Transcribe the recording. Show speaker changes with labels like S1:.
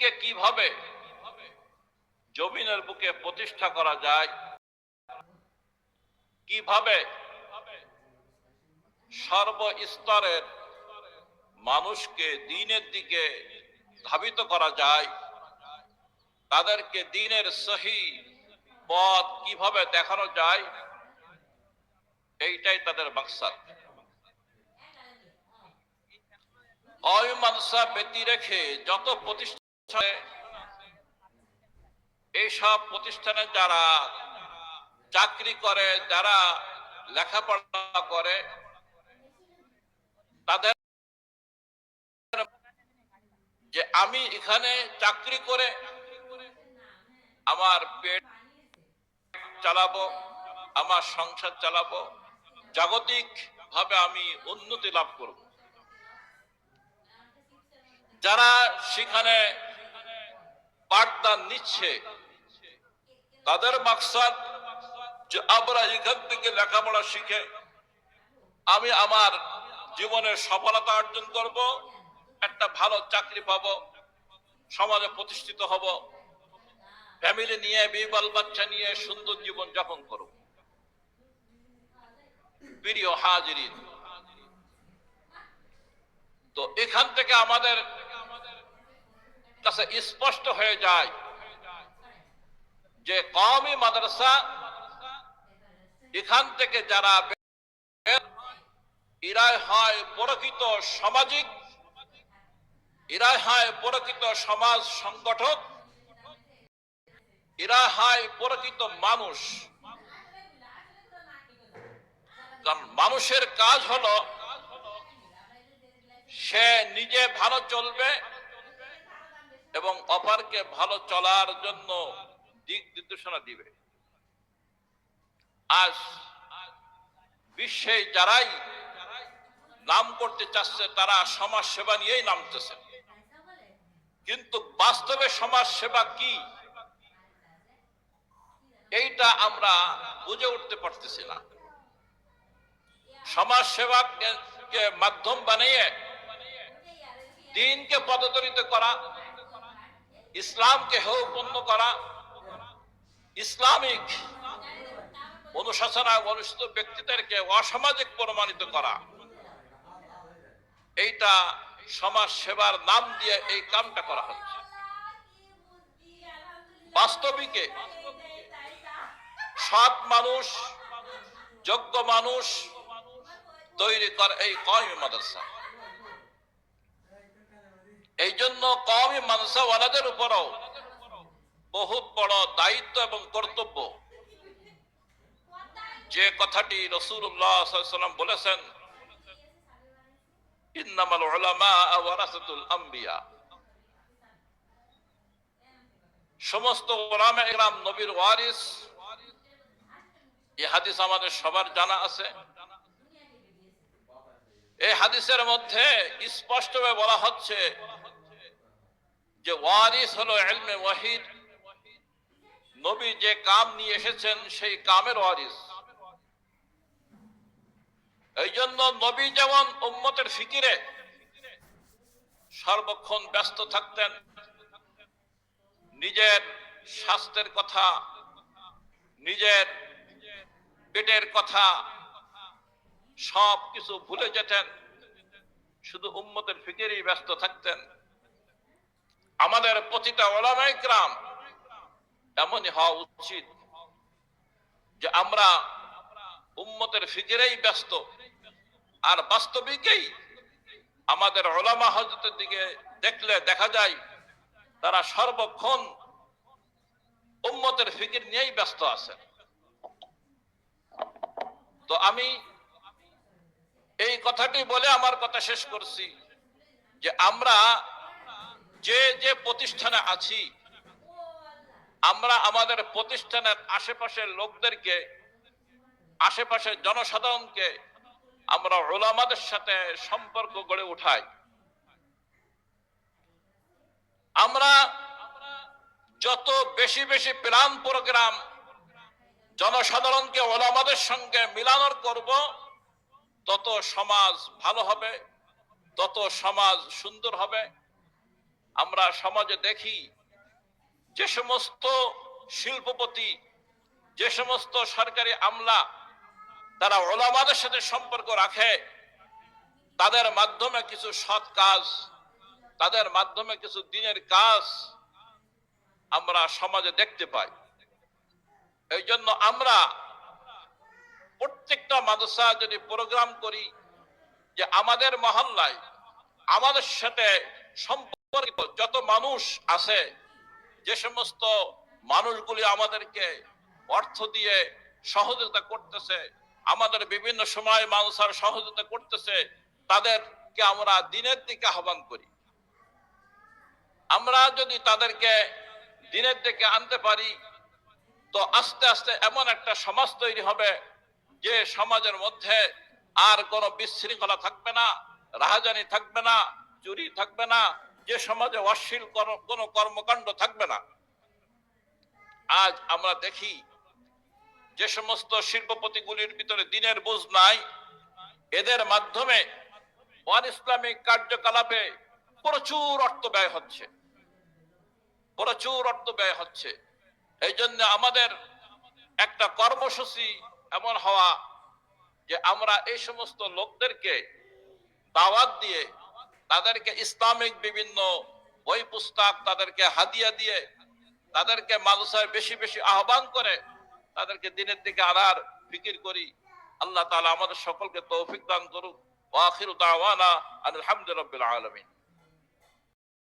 S1: দিনকে কিভাবে জমিনের বুকে প্রতিষ্ঠা করা যায়, কিভাবে সর্বস্তরের মানুষকে দ্বীনের দিকে ধাবিত করা যায়, তাদেরকে দ্বীনের সহি পথ কিভাবে দেখানো যায়, এইটাই তাদের মাকসাদ। অমীমাংসা ব্যতি রেখে যত প্রতিষ্ঠানে, এইসব প্রতিষ্ঠানে যারা চাকরি করে, যারা লেখাপড়া করে, তাদের যে আমি এখানে চাকরি করে আমার পেট চালাবো, আমার সংসার চালাবো, জাগতিক ভাবে আমি উন্নতি লাভ করব। যারা সেখানে পাঠদান নিচ্ছে, তাদের মাকসাদ যে আমরা এখান থেকে লেখাপড়া শিখে আমি আমার জীবনের সফলতা অর্জন করব, একটা ভালো চাকরি পাবো, সমাজে প্রতিষ্ঠিত হব, ফ্যামিলি নিয়ে, বিবাল বাচ্চা নিয়ে সুন্দর জীবন যাপন করব। প্রিয় হাজিরিন, তো এখান থেকে আমাদের কাছে স্পষ্ট হয়ে যায় যে কওমি মাদ্রাসা, এখান থেকে যারা এরাই হয় প্রকৃত সামাজিক, এরাই হয় প্রকৃত সমাজ সংগঠক, এরা হয় প্রকৃত মানুষ। কারণ মানুষের কাজ হলো সে নিজে ভালো চলবে এবং অপরকে ভালো চলার জন্য দিক নির্দেশনা দিবে। আজ বিশ্বে যারাই নাম করতে চাচ্ছে, তারা সমাজ সেবা নিয়েই নামতেছে, কিন্তু বাস্তবে সমাজ সেবা কি এইটা আমরা বুঝে উঠতে পারতেছি না। সমাজ সেবাকে মাধ্যম বানিয়ে দ্বীনকে পদদলিত করা, ইসলামকে হেয়পূর্ণ করা, ইসলামিক অনুশাসনায় অনুষ্ঠিত ব্যক্তিদেরকে অসামাজিক প্রমাণিত করা, এইটা সমাজ সেবার নাম দিয়ে এই কামটা করা হচ্ছে। বাস্তবিকে সৎ মানুষ, যোগ্য মানুষ তৈরি করে এই কওমি মাদ্রাসা। এই জন্য কওমি মাদ্রাসাওয়ালাদের উপরও বহুত বড় দায়িত্ব এবং কর্তব্য। যে কথাটি রাসূলুল্লাহ সাল্লাল্লাহু আলাইহি ওয়াসাল্লাম বলেছেন, ইন্নামাল উলামা ওয়ারাসাতুল আম্বিয়া, সমস্ত উলামা ইকরাম নবীর ওয়ারিস। এই হাদিস আমাদের সবার জানা আছে। এই হাদিসের মধ্যে স্পষ্টভাবে বলা হচ্ছে যে ওয়ারিস হলো ইলমে ওয়াহিদ, নবী যে কাম নিয়ে এসেছেন সেই কামের ওয়ারিস। এই জন্য নবী যেমন উম্মতের ফিকিরে সর্বক্ষণ ব্যস্ত থাকতেন, নিজের স্বাস্থ্যের কথা, নিজের পেটের কথা সব কিছু ভুলে যেতেন, শুধু উম্মতের ফিকিরেই ব্যস্ত থাকতেন। আমাদের প্রতিটা উলামা ইকরাম এমনই হওয়া উচিত যে আমরা উম্মতের ফিকিরেই ব্যস্ত, আর বাস্তবিকেই আমাদের উলামা হযরতের দিকে দেখলে দেখা যায় তারা সর্বক্ষণ উম্মতের ফিকির নিয়েই ব্যস্ত আছেন। তো আমি এই কথাটি বলে আমার কথা শেষ করছি যে আমরা যে যে প্রতিষ্ঠানে আছি, আমরা আমাদের প্রতিষ্ঠানের আশেপাশের লোকদেরকে, আশেপাশের জনসাধারণকে আমরা উলামাদের সাথে সম্পর্ক গড়ে উঠাই। আমরা যত বেশি বেশি প্ল্যান প্রোগ্রাম জনসাধারণকে উলামাদের সঙ্গে মিলানোর করব, তত সমাজ ভালো হবে, তত সমাজ সুন্দর হবে, আমরা সমাজে দেখি যে সমস্ত শিল্পপতি, যে সমস্ত সরকারি আমলা তারা ওলামাদের সাথে সম্পর্ক রাখে, তাদের মাধ্যমে কিছু সৎ কাজ, তাদের মাধ্যমে কিছু দিনের কাজ আমরা সমাজে দেখতে পাই। এই জন্য আমরা প্রত্যেকটা মাদ্রাসা যদি প্রোগ্রাম করি যে আমাদের মহল্লায় আমাদের সাথে সম্পর্কিত যত মানুষ আছে, যে সমস্ত মানুষগুলি আমাদেরকে অর্থ দিয়ে সহযোগিতা করতেছে, আমাদের বিভিন্ন সময় মানুষের সহযোগিতা করতেছে, তাদেরকে আমরা দিনের দিকে আহ্বান করি। আমরা যদি তাদেরকে দিনের দিকে আনতে পারি তো আস্তে আস্তে এমন একটা সমাজ তৈরি হবে যে সমাজের মধ্যে আর কোনো বিশৃঙ্খলা থাকবে না, রাহাজানি থাকবে না, চুরি থাকবে না, যে সমাজে অশ্লীল কোনো কর্মকাণ্ড থাকবে না। আজ আমরা দেখি যে সমস্ত শিল্পপতিগুলির ভিতরে দিনের বুঝ নাই, এদের মাধ্যমে অন ইসলামিক কার্যকলাপে প্রচুর অর্থ ব্যয় হচ্ছে, প্রচুর অর্থ ব্যয় হচ্ছে। এই জন্য আমাদের একটা কর্মসূচি এমন হওয়া যে আমরা এই সমস্ত লোকদেরকে দাওয়াত দিয়ে, তাদেরকে ইসলামিক বিভিন্ন বই পুস্তক তাদেরকে হাদিয়া দিয়ে, তাদেরকে মাদ্রাসায় বেশি বেশি আহ্বান করে তাদেরকে দিনের দিকে আনার ফিকির করি। আল্লাহ তাআলা আমাদের সকলকে তৌফিক দান করুক। ওয়া আখিরু দাওয়ানা আলহামদুলিল্লাহি রাব্বিল আলামিন।